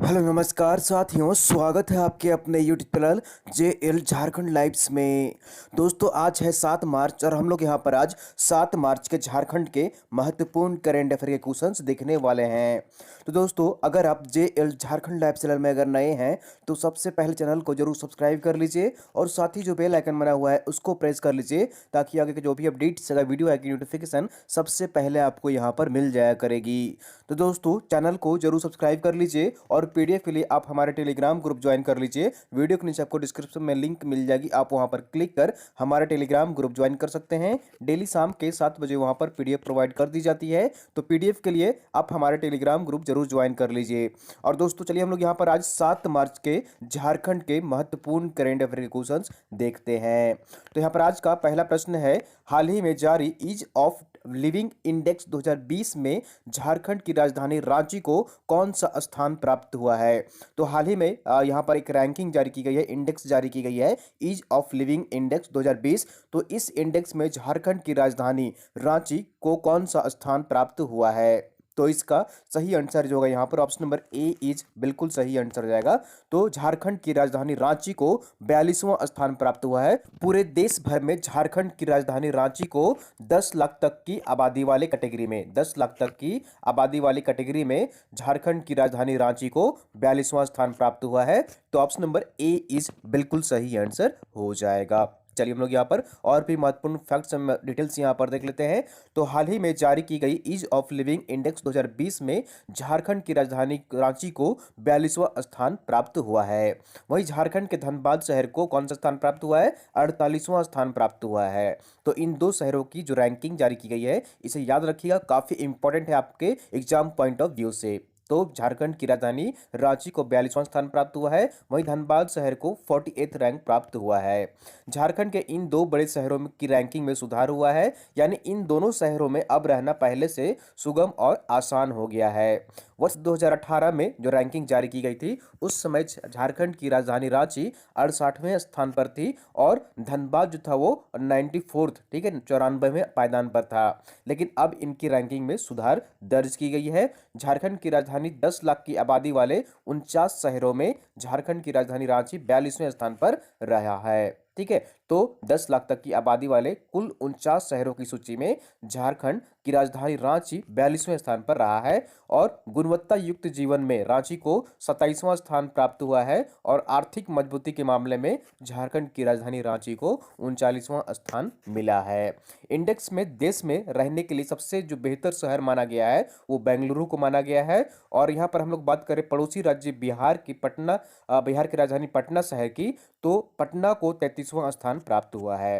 Hello नमस्कार साथियों, स्वागत है आपके अपने YouTube channel JL Jharkhand lives में। दोस्तों आज है 7 मार्च और हम लोग यहाँ पर आज 7 मार्च के झारखंड के महत्वपूर्ण करेंट अफेयर के क्वेश्चंस देखने वाले हैं। तो दोस्तों अगर आप JL झारखंड लाइव चैनल में अगर नए हैं तो सबसे पहले चैनल को जरूर सब्सक्राइब कर लीजिए और साथ ही जो बेल आइकन बना हुआ है उसको प्रेस कर लीजिए ताकि आगे के जो भी अपडेट्स अगर वीडियो आएगी नोटिफिकेशन सबसे पहले आपको यहाँ पर मिल जाया करेगी। तो दोस्तों चैनल को जरूर सब्सक्राइब कर लीजिए और पीडीएफ के लिए आप हमारे टेलीग्राम ग्रुप ज्वाइन कर लीजिए। वीडियो के नीचे आपको डिस्क्रिप्शन में लिंक मिल जाएगी, आप वहां पर क्लिक कर हमारे टेलीग्राम ग्रुप ज्वाइन कर सकते हैं। डेली शाम के 7 बजे वहां पर पीडीएफ प्रोवाइड कर दी जाती है, तो पीडीएफ के लिए आप हमारे टेलीग्राम ग्रुप जरूर ज्वाइन कर लीजिए। और दोस्तों चलिए हम लोग यहाँ पर आज 7 मार्च के झारखंड के महत्वपूर्ण करेंट अफेयर के क्वेश्चंस देखते हैं। तो यहाँ पर आज का पहला प्रश्न है, हाल ही में जारी ईज ऑफ लिविंग इंडेक्स 2020 में झारखंड की राजधानी रांची को कौन सा स्थान प्राप्त हुआ है। तो हाल ही में यहाँ पर एक रैंकिंग जारी की गई है, इंडेक्स जारी की गई है ईज ऑफ लिविंग इंडेक्स 2020। तो इस इंडेक्स में झारखंड की राजधानी रांची को कौन सा स्थान प्राप्त हुआ है। तो इसका सही आंसर जो होगा यहाँ पर ऑप्शन नंबर ए इज बिल्कुल सही आंसर जाएगा। तो झारखंड की राजधानी रांची को 42वां स्थान प्राप्त हुआ है। पूरे देश भर में झारखंड की राजधानी रांची को 10 लाख तक की आबादी वाले कैटेगरी में 10 लाख तक की आबादी वाली कैटेगरी में झारखंड की राजधानी रांची को 42वां स्थान प्राप्त हुआ है। तो ऑप्शन नंबर ए इज बिल्कुल सही आंसर हो जाएगा। चलिए हम लोग यहाँ पर और भी महत्वपूर्ण फैक्ट्स डिटेल्स यहाँ पर देख लेते हैं। तो हाल ही में जारी की गई ईज ऑफ लिविंग इंडेक्स 2020 में झारखंड की राजधानी रांची को 42वां स्थान प्राप्त हुआ है। वहीं झारखंड के धनबाद शहर को कौन सा स्थान प्राप्त हुआ है, 48वां स्थान प्राप्त हुआ है। तो इन दो शहरों की जो रैंकिंग जारी की गई है इसे याद रखिएगा, काफी इंपॉर्टेंट है आपके एग्जाम पॉइंट ऑफ व्यू से। तो झारखंड की राजधानी रांची को 42वां स्थान प्राप्त हुआ है, वहीं धनबाद शहर को 48th रैंक प्राप्त हुआ है। झारखंड के इन दो बड़े शहरों की रैंकिंग में सुधार हुआ है, यानी इन दोनों शहरों में अब रहना पहले से सुगम और आसान हो गया है। वर्ष 2018 में जो रैंकिंग जारी की गई थी उस समय झारखंड की राजधानी रांची 68वें स्थान पर थी और धनबाद जो था वो 94th, ठीक है, 94वें पायदान पर था। लेकिन अब इनकी रैंकिंग में सुधार दर्ज की गई है। झारखंड की राजधानी 10 लाख की आबादी वाले 49 शहरों में झारखंड की राजधानी रांची 42वें स्थान पर रहा है। ठीक है, तो 10 लाख तक की आबादी वाले कुल 49 शहरों की सूची में झारखंड की राजधानी रांची 42वें स्थान पर रहा है और गुणवत्ता युक्त जीवन में रांची को 27वां स्थान प्राप्त हुआ है और आर्थिक मजबूती के मामले में झारखंड की राजधानी रांची को 39वां स्थान मिला है। इंडेक्स में देश में रहने के लिए सबसे जो बेहतर शहर माना गया है वो बेंगलुरु को माना गया है। और यहाँ पर हम लोग बात करें पड़ोसी राज्य बिहार की बिहार की राजधानी पटना शहर की, तो पटना को 33वां स्थान प्राप्त हुआ है।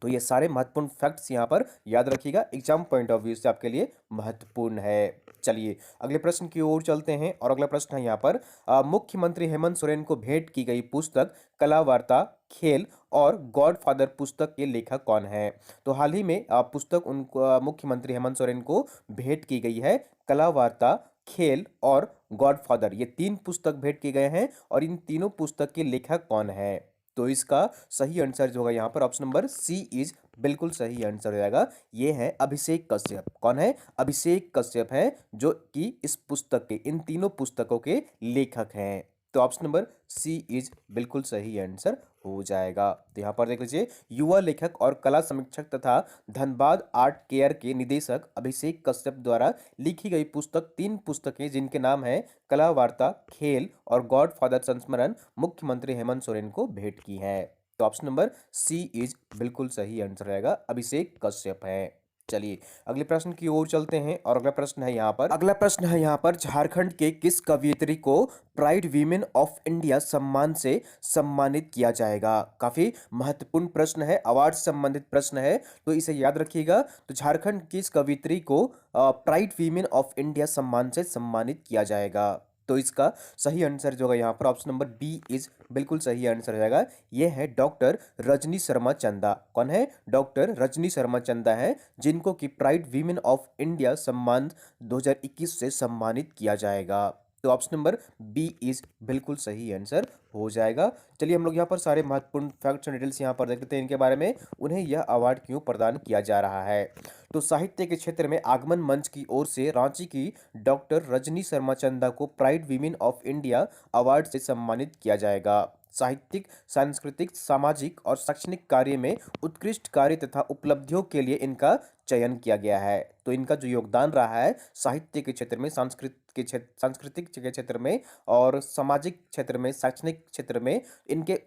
तो ये सारे महत्वपूर्ण फैक्ट्स यहाँ पर याद रखिएगा, एग्जाम पॉइंट ऑफ व्यू से आपके लिए महत्वपूर्ण है। चलिए अगले प्रश्न की ओर चलते हैं और अगला प्रश्न है यहाँ पर, मुख्यमंत्री हेमंत सोरेन को भेंट की गई पुस्तक कला वार्ता खेल और गॉडफादर पुस्तक के लेखक कौन है। तो हाल ही में पुस्तक उनको मुख्यमंत्री हेमंत सोरेन को भेंट की गई है, कला वार्ता खेल और गॉडफादर, ये 3 पुस्तक भेंट किए गए हैं और इन तीनों पुस्तक के लेखक कौन है। तो इसका सही आंसर जो होगा यहाँ पर ऑप्शन नंबर सी इज बिल्कुल सही आंसर हो जाएगा। ये है अभिषेक कश्यप। कौन है, अभिषेक कश्यप है जो कि इस पुस्तक के इन तीनों पुस्तकों के लेखक हैं। तो ऑप्शन नंबर सी इज बिल्कुल सही आंसर हो जाएगा। तो यहाँ पर देख लीजिए, युवा लेखक और कला समीक्षक तथा धनबाद आर्ट केयर के निदेशक अभिषेक कश्यप द्वारा लिखी गई पुस्तक 3 पुस्तकें जिनके नाम है कला वार्ता खेल और गॉडफादर संस्मरण मुख्यमंत्री हेमंत सोरेन को भेंट की है। तो ऑप्शन नंबर सी इज बिल्कुल सही आंसर रहेगा, अभिषेक कश्यप है। चलिए अगले प्रश्न की ओर चलते हैं और अगला प्रश्न है यहाँ पर झारखंड के किस कवयित्री को प्राइड वीमेन ऑफ इंडिया सम्मान से सम्मानित किया जाएगा। काफी महत्वपूर्ण प्रश्न है, अवार्ड से संबंधित प्रश्न है, तो इसे याद रखिएगा। तो झारखंड की इस कवयित्री को प्राइड वीमेन ऑफ इंडिया सम्मान से सम्मानित किया जाएगा। तो इसका सही आंसर जो है यहाँ पर ऑप्शन नंबर बी इज बिल्कुल सही आंसर हो जाएगा। ये है डॉक्टर रजनी शर्मा चंदा। कौन है, डॉक्टर रजनी शर्मा चंदा है जिनको कि प्राइड वीमेन ऑफ इंडिया सम्मान 2021 से सम्मानित किया जाएगा। तो ऑप्शन नंबर बी इज बिल्कुल सही आंसर हो जाएगा। चलिए हम लोग यहाँ पर सारे महत्वपूर्ण फैक्ट्स एंड डिटेल्स यहाँ पर देख लेते हैं इनके बारे में, उन्हें यह अवार्ड क्यों प्रदान किया जा रहा है। तो साहित्य के क्षेत्र में आगमन मंच की ओर से रांची की डॉक्टर रजनी शर्मा चंदा को pride women of India award से सम्मानित किया जाएगा। साहित्यिक, सांस्कृतिक, सामाजिक और शैक्षणिक कार्य में उत्कृष्ट कार्य तथा उपलब्धियों के लिए इनका चयन किया गया है। तो इनका जो योगदान रहा है साहित्य के क्षेत्र में, सांस्कृतिक के क्षेत्र में और सामाजिक क्षेत्र में, शैक्षणिक क्षेत्र में, इनके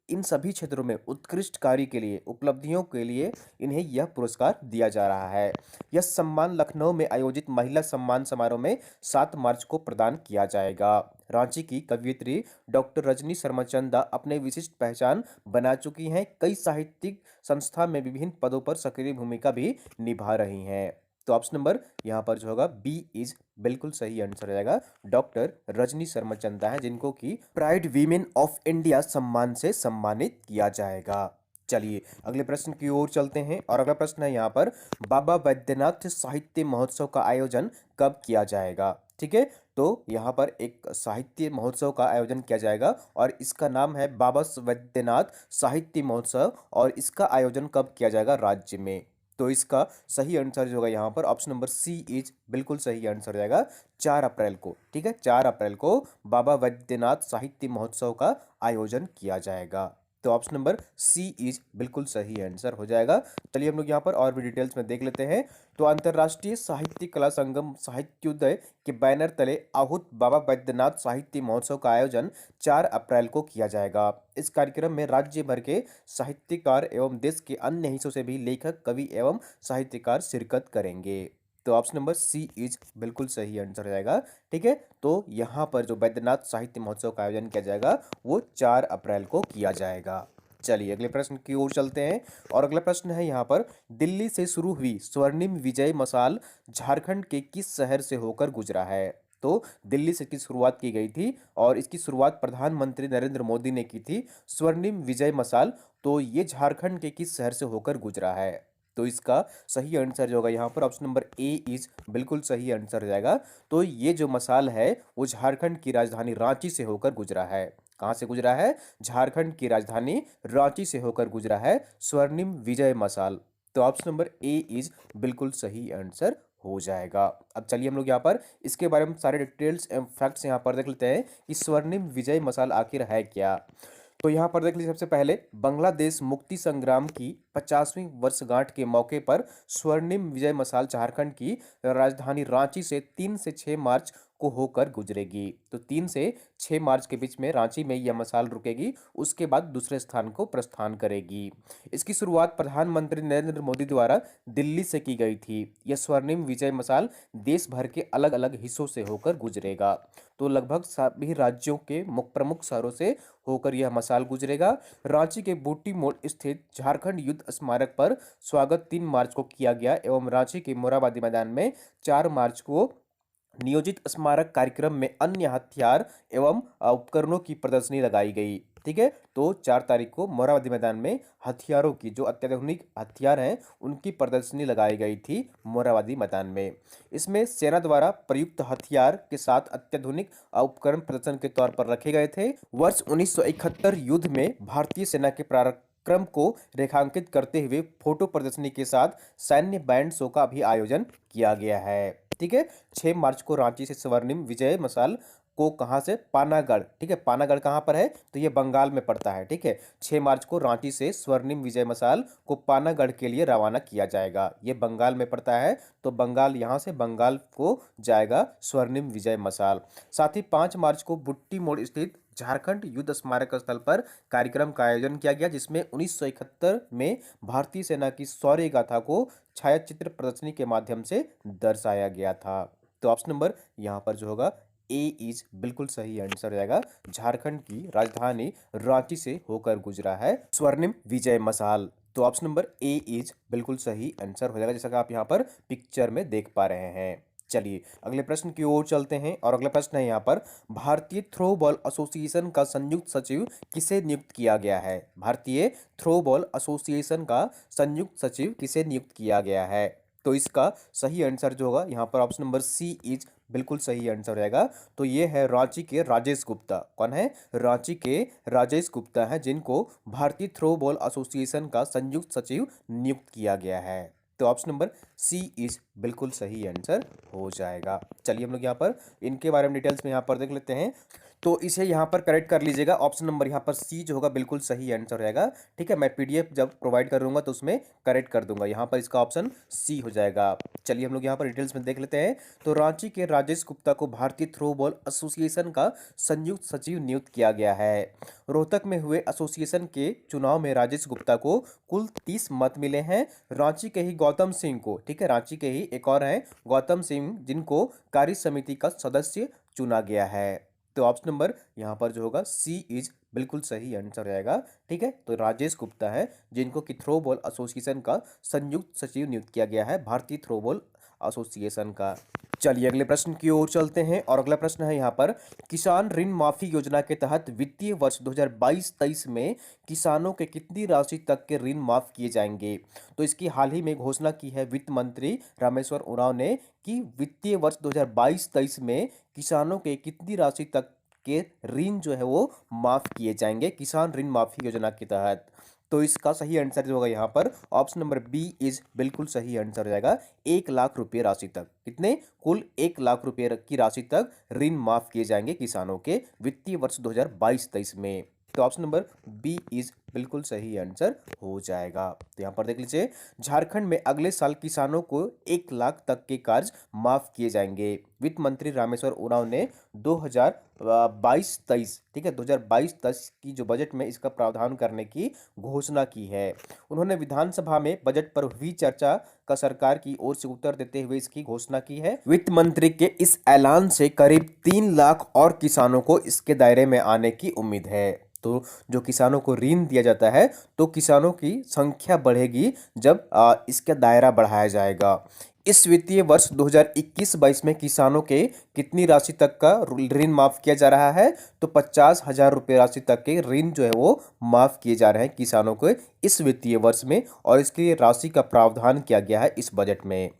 इन सभी क्षेत्रों में उत्कृष्ट कार्य के लिए, उपलब्धियों के लिए इन्हें यह पुरस्कार दिया जा रहा है। यह सम्मान लखनऊ में आयोजित महिला सम्मान समारोह में 7 मार्च को प्रदान किया जाएगा। रांची की कवयित्री डॉक्टर रजनी शर्मा चंदा अपने विशिष्ट पहचान बना चुकी हैं। कई साहित्यिक संस्था में विभिन्न पदों पर सक्रिय भूमिका भी निभा रही हैं। तो ऑप्शन नंबर यहाँ पर जो होगा बी इज बिल्कुल सही आंसर हो जाएगा। डॉक्टर रजनी शर्मा चंदा है जिनको कि प्राइड वीमेन ऑफ इंडिया सम्मान से सम्मानित किया जाएगा। चलिए अगले प्रश्न की ओर चलते हैं और अगला प्रश्न है यहाँ पर, बाबा वैद्यनाथ साहित्य महोत्सव का आयोजन कब किया जाएगा। ठीक है, तो यहाँ पर एक साहित्य महोत्सव का आयोजन किया जाएगा और इसका नाम है बाबा वैद्यनाथ साहित्य महोत्सव, और इसका आयोजन कब किया जाएगा राज्य में। तो इसका सही आंसर जो होगा यहाँ पर ऑप्शन नंबर सी इज बिल्कुल सही आंसर हो जाएगा, 4 अप्रैल को। ठीक है, 4 अप्रैल को बाबा वैद्यनाथ साहित्य महोत्सव का आयोजन किया जाएगा। तो ऑप्शन नंबर सी इज बिल्कुल सही आंसर हो जाएगा। चलिए हम लोग यहाँ पर और भी डिटेल्स में देख लेते हैं। तो अंतर्राष्ट्रीय साहित्य कला संगम साहित्योदय के बैनर तले आहूत बाबा वैद्यनाथ साहित्य महोत्सव का आयोजन 4 अप्रैल को किया जाएगा। इस कार्यक्रम में राज्य भर के साहित्यकार एवं देश के अन्य हिस्सों से भी लेखक, कवि एवं साहित्यकार शिरकत करेंगे। तो ऑप्शन नंबर सी इज बिल्कुल सही आंसर हो जाएगा। ठीक है, तो यहाँ पर जो वैद्यनाथ साहित्य महोत्सव का आयोजन किया जाएगा वो 4 अप्रैल को किया जाएगा। चलिए अगले प्रश्न की ओर चलते हैं और अगला प्रश्न है यहाँ पर, दिल्ली से शुरू हुई स्वर्णिम विजय मशाल झारखंड के किस शहर से होकर गुजरा है। तो दिल्ली से इसकी शुरुआत की गई थी और इसकी शुरुआत प्रधानमंत्री नरेंद्र मोदी ने की थी। स्वर्णिम विजय मशाल, तो ये झारखंड के किस शहर से होकर गुजरा है। तो इसका सही आंसर जो होगा यहाँ पर ऑप्शन नंबर ए इज बिल्कुल सही आंसर हो जाएगा। तो ये जो मसाल है वो झारखंड की राजधानी रांची से होकर गुजरा है। कहाँ से गुजरा है? झारखंड की राजधानी रांची से होकर गुजरा है स्वर्णिम विजय मसाल। तो ऑप्शन नंबर ए इज बिल्कुल सही आंसर हो जाएगा। अब चलिए हम लोग यहाँ पर इसके बारे में सारे डिटेल्स एंड फैक्ट्स यहाँ पर देख लेते हैं कि स्वर्णिम विजय मसाल आखिर है क्या। तो यहाँ पर देख लीजिए, सबसे पहले बांग्लादेश मुक्ति संग्राम की 50वीं वर्षगांठ के मौके पर स्वर्णिम विजय मशाल झारखंड की राजधानी रांची से 3 से 6 मार्च को होकर गुजरेगी। तो 3 से 6 मार्च के बीच में रांची में यह मशाल रुकेगी, उसके बाद दूसरे स्थान को प्रस्थान करेगी। इसकी शुरुआत प्रधानमंत्री नरेंद्र मोदी द्वारा दिल्ली से की गई थी। यह स्वर्णिम विजय मशाल देश भर के अलग अलग हिस्सों से होकर गुजरेगा। तो लगभग सभी राज्यों के प्रमुख शहरों से होकर यह मशाल गुजरेगा। रांची के बूटी मोड़ स्थित झारखंड युद्ध स्मारक पर स्वागत 3 मार्च को किया गया एवं रांची के मोरहाबादी मैदान में 4 मार्च को नियोजित स्मारक कार्यक्रम में अन्य हथियार एवं उपकरणों की प्रदर्शनी लगाई गई। ठीक है, तो 4 तारीख को मोरहाबादी मैदान में हथियारों की, जो अत्याधुनिक हथियार हैं, उनकी प्रदर्शनी लगाई गई थी मोरहाबादी मैदान में। इसमें सेना द्वारा प्रयुक्त हथियार के साथ अत्याधुनिक उपकरण प्रदर्शन के तौर पर रखे गए थे। वर्ष 1971 युद्ध में भारतीय सेना के पराक्रम को रेखांकित करते हुए फोटो प्रदर्शनी के साथ सैन्य बैंड शो का भी आयोजन किया गया है। ठीक है, 6 मार्च को रांची से स्वर्णिम विजय मशाल को कहां से? पानागढ़। ठीक है, पानागढ़ कहां पर है? तो ये बंगाल में पड़ता है। ठीक है, 6 मार्च को रांची से स्वर्णिम विजय मशाल को पानागढ़ के लिए रवाना किया जाएगा। ये बंगाल में पड़ता है, तो बंगाल, यहां से बंगाल को जाएगा स्वर्णिम विजय मशाल। साथ ही 5 मार्च को बुट्टी मोड़ स्थित झारखंड युद्ध स्मारक स्थल पर कार्यक्रम का आयोजन किया गया, जिसमें 1971 में भारतीय सेना की शौर्य गाथा को छायाचित्र प्रदर्शनी के माध्यम से दर्शाया गया था। तो ऑप्शन नंबर यहाँ पर जो होगा ए इज बिल्कुल सही आंसर हो जाएगा। झारखंड की राजधानी रांची से होकर गुजरा है स्वर्णिम विजय मशाल। तो ऑप्शन नंबर ए इज बिल्कुल सही आंसर हो जाएगा, जैसा कि आप यहाँ पर पिक्चर में देख पा रहे हैं। चलिए अगले प्रश्न की ओर चलते हैं और अगला प्रश्न है यहाँ पर, भारतीय थ्रोबॉल एसोसिएशन का संयुक्त सचिव किसे नियुक्त किया गया है। भारतीय थ्रोबॉल एसोसिएशन का संयुक्त सचिव किसे नियुक्त किया गया है। तो इसका सही आंसर जो होगा यहाँ पर ऑप्शन नंबर सी इज बिल्कुल सही आंसर रहेगा। तो ये है रांची के राजेश गुप्ता। कौन है? रांची के राजेश गुप्ता हैं, जिनको भारतीय थ्रो बॉल एसोसिएशन का संयुक्त सचिव नियुक्त किया गया है। तो ऑप्शन नंबर सी इज बिल्कुल सही आंसर हो जाएगा। चलिए हम लोग यहाँ पर इनके बारे में डिटेल्स में यहाँ पर देख लेते हैं। तो इसे यहाँ पर करेक्ट कर लीजिएगा। ऑप्शन नंबर यहाँ पर सी जो होगा बिल्कुल सही आंसर रहेगा। ठीक है, मैं पीडीएफ जब प्रोवाइड करूंगा तो उसमें करेक्ट कर दूंगा। यहाँ पर इसका ऑप्शन सी हो जाएगा। चलिए हम लोग यहाँ पर डिटेल्स में देख लेते हैं। तो रांची के राजेश गुप्ता को भारतीय थ्रो बॉल एसोसिएशन का संयुक्त सचिव नियुक्त किया गया है। रोहतक में हुए एसोसिएशन के चुनाव में राजेश गुप्ता को कुल 30 मत मिले हैं। रांची के ही गौतम सिंह को, ठीक है, रांची के ही एक और हैं गौतम सिंह, जिनको कार्य समिति का सदस्य चुना गया है। तो ऑप्शन नंबर यहाँ पर जो होगा सी इज बिल्कुल सही आंसर रहेगा। ठीक है, तो राजेश गुप्ता है, जिनको कि थ्रो बॉल एसोसिएशन का संयुक्त सचिव नियुक्त किया गया है, भारतीय थ्रो बॉल एसोसिएशन का। चलिए अगले प्रश्न की ओर चलते हैं और अगला प्रश्न है यहाँ पर, किसान ऋण माफी योजना के तहत वित्तीय वर्ष 2022-23 में किसानों के कितनी राशि तक के ऋण माफ किए जाएंगे? तो इसकी हाल ही में घोषणा की है वित्त मंत्री रामेश्वर उरांव ने कि वित्तीय वर्ष 2022-23 में किसानों के कितनी राशि तक के ऋण जो है वो माफ किए जाएंगे किसान ऋण माफी योजना के तहत। तो इसका सही आंसर जो होगा यहाँ पर ऑप्शन नंबर बी इज बिल्कुल सही आंसर हो जाएगा। 1 लाख रुपये राशि तक। कितने? कुल 1 लाख रुपये की राशि तक ऋण माफ किए जाएंगे किसानों के वित्तीय वर्ष 2022-23 में। तो ऑप्शन नंबर बी इज बिल्कुल सही आंसर हो जाएगा। तो यहाँ पर देख लीजिए, झारखंड में अगले साल किसानों को 1 लाख तक के कर्ज माफ किए जाएंगे। वित्त मंत्री रामेश्वर उरांव ने 2022-23, ठीक है, 2022-23 की जो बजट में इसका प्रावधान करने की घोषणा की है। उन्होंने विधानसभा में बजट पर हुई चर्चा का सरकार की ओर से उत्तर देते हुए इसकी घोषणा की है। वित्त मंत्री के इस ऐलान से करीब 3 लाख और किसानों को इसके दायरे में आने की उम्मीद है। तो जो किसानों को ऋण दिया जाता है, तो किसानों की संख्या बढ़ेगी जब इसका दायरा बढ़ाया जाएगा। इस वित्तीय वर्ष 2021-22 में किसानों के कितनी राशि तक का ऋण माफ किया जा रहा है? तो 50,000 रुपये राशि तक के ऋण जो है वो माफ किए जा रहे हैं किसानों को इस वित्तीय वर्ष में, और इसकी राशि का प्रावधान किया गया है इस बजट में।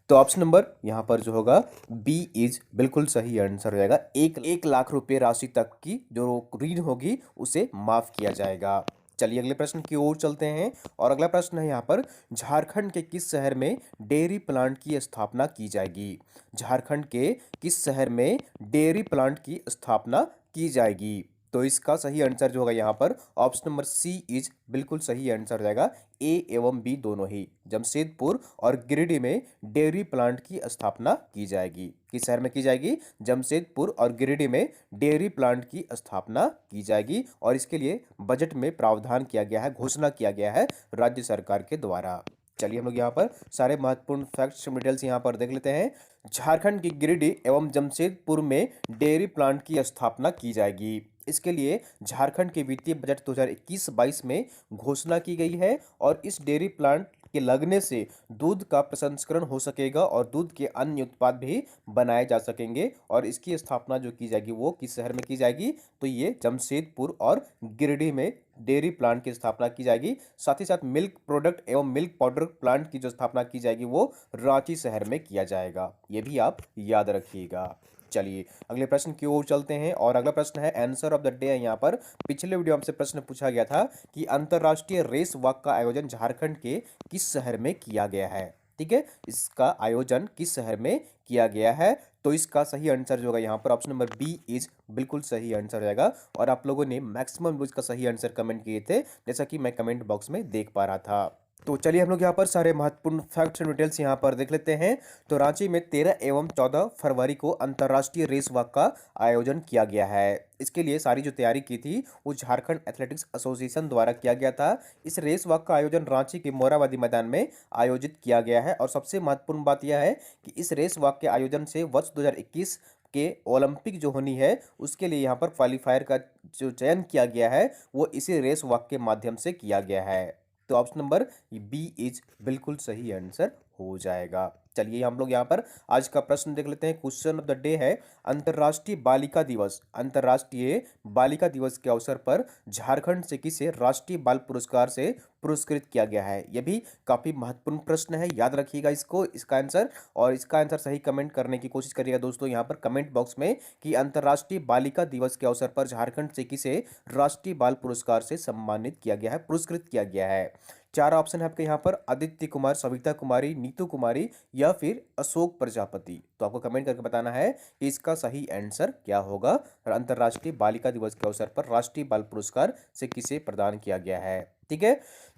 तो ऑप्शन नंबर यहाँ पर जो होगा बी इज बिल्कुल सही आंसर हो जाएगा। 1 लाख रुपये राशि तक की जो ऋण होगी उसे माफ किया जाएगा। चलिए अगले प्रश्न की ओर चलते हैं और अगला प्रश्न है यहाँ पर, झारखंड के किस शहर में डेयरी प्लांट की स्थापना की जाएगी? झारखंड के किस शहर में डेयरी प्लांट की स्थापना की जाएगी? तो इसका सही आंसर जो होगा यहाँ पर ऑप्शन नंबर सी इज बिल्कुल सही आंसर हो जाएगा। ए एवं बी दोनों ही, जमशेदपुर और गिरिडीह में डेयरी प्लांट की स्थापना की जाएगी। किस शहर में की जाएगी? जमशेदपुर और गिरिडीह में डेयरी प्लांट की स्थापना की जाएगी, और इसके लिए बजट में प्रावधान किया गया है, घोषणा किया गया है राज्य सरकार के द्वारा। चलिए हम लोग यहाँ पर सारे महत्वपूर्ण फैक्ट्स डिटेल्स यहाँ पर देख लेते हैं। झारखंड की गिरिडीह एवं जमशेदपुर में डेयरी प्लांट की स्थापना की जाएगी। इसके लिए झारखंड के वित्तीय बजट 2021-22 में घोषणा की गई है, और इस डेयरी प्लांट के लगने से दूध का प्रसंस्करण हो सकेगा और दूध के अन्य उत्पाद भी बनाए जा सकेंगे। और इसकी स्थापना जो की जाएगी वो किस शहर में की जाएगी? तो ये जमशेदपुर और गिरिडीह में डेयरी प्लांट की स्थापना की जाएगी। साथ ही साथ मिल्क प्रोडक्ट एवं मिल्क पाउडर प्लांट की जो स्थापना की जाएगी वो रांची शहर में किया जाएगा। ये भी आप याद रखिएगा। चलिए अगले प्रश्न की ओर चलते हैं और अगला प्रश्न है आंसर ऑफ द डे है यहाँ पर। पिछले वीडियो हमसे प्रश्न पूछा गया था कि अंतरराष्ट्रीय रेस वॉक का आयोजन झारखंड के किस शहर में किया गया है? ठीक है, इसका आयोजन किस शहर में किया गया है? तो इसका सही आंसर जो होगा यहाँ पर ऑप्शन नंबर बी इज बिल्कुल सही आंसर रहेगा। और आप लोगों ने मैक्सिमम इसका सही आंसर कमेंट किए थे, जैसा कि मैं कमेंट बॉक्स में देख पा रहा था। तो चलिए हम लोग यहाँ पर सारे महत्वपूर्ण फैक्ट्स एंड डिटेल्स यहाँ पर देख लेते हैं। तो रांची में 13 एवं 14 फरवरी को अंतर्राष्ट्रीय रेस वॉक का आयोजन किया गया है। इसके लिए सारी जो तैयारी की थी वो झारखंड एथलेटिक्स एसोसिएशन द्वारा किया गया था। इस रेस वॉक का आयोजन रांची के मोरहाबादी मैदान में आयोजित किया गया है। और सबसे महत्वपूर्ण बात यह है कि इस रेस वॉक के आयोजन से वर्ष 2021 के ओलंपिक जो होनी है उसके लिए यहाँ पर क्वालिफायर का जो चयन किया गया है वो इसी रेस वॉक के माध्यम से किया गया है। तो ऑप्शन नंबर बी इज बिल्कुल सही आंसर हो जाएगा। चलिए हम लोग यहाँ पर आज का प्रश्न देख लेते हैं। क्वेश्चन ऑफ द डे है, अंतर्राष्ट्रीय बालिका दिवस, अंतर्राष्ट्रीय बालिका दिवस के अवसर पर झारखंड से किसे राष्ट्रीय बाल पुरस्कार से पुरस्कृत किया गया है। यह भी काफी महत्वपूर्ण प्रश्न है, याद रखिएगा इसको, इसका आंसर, और इसका आंसर सही कमेंट करने की कोशिश करिएगा दोस्तों यहाँ पर कमेंट बॉक्स में कि अंतर्राष्ट्रीय बालिका दिवस के अवसर पर झारखंड से किसे राष्ट्रीय बाल पुरस्कार से सम्मानित किया गया है, पुरस्कृत किया गया है। चार ऑप्शन है आपके यहाँ पर, आदित्य कुमार, सविता कुमारी, नीतू कुमारी या फिर अशोक प्रजापति। तो आपको कमेंट करके बताना है कि इसका सही आंसर क्या होगा। अंतर्राष्ट्रीय बालिका दिवस के अवसर पर राष्ट्रीय बाल पुरस्कार से किसे प्रदान किया गया है। ठीक है,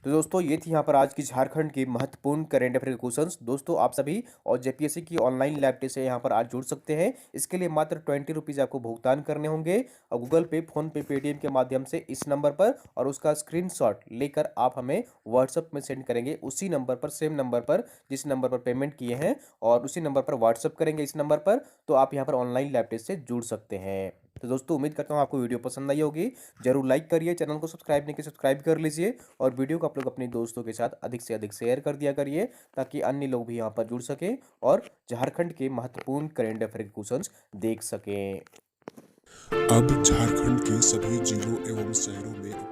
तो दोस्तों ये थी यहाँ पर आज की झारखंड की महत्वपूर्ण करेंट अफेयर क्वेश्चंस। दोस्तों आप सभी और जेपीएससी की ऑनलाइन लैब टेस्ट से यहाँ पर आज जुड़ सकते हैं। इसके लिए मात्र 20 रुपीज़ आपको भुगतान करने होंगे और गूगल पे, फोन पे, पेटीएम के माध्यम से इस नंबर पर, और उसका स्क्रीनशॉट लेकर आप हमें व्हाट्सएप में सेंड करेंगे उसी नंबर पर, सेम नंबर पर जिस नंबर पर पेमेंट किए हैं, और उसी नंबर पर व्हाट्सएप करेंगे इस नंबर पर, तो आप यहाँ पर ऑनलाइन लैब टेस्ट से जुड़ सकते हैं। तो दोस्तों उम्मीद करता हूँ आपको वीडियो पसंद आई होगी। जरूर लाइक करिए, चैनल को सब्सक्राइब नहीं किया सब्सक्राइब कर लीजिए, और वीडियो को आप लोग अपने दोस्तों के साथ अधिक से अधिक शेयर कर दिया करिए ताकि अन्य लोग भी यहाँ पर जुड़ सकें और झारखंड के महत्वपूर्ण करेंट अफेयर के क्वेश्चंस देख सकें। अब झारखंड के सभी जिलों एवं शहरों में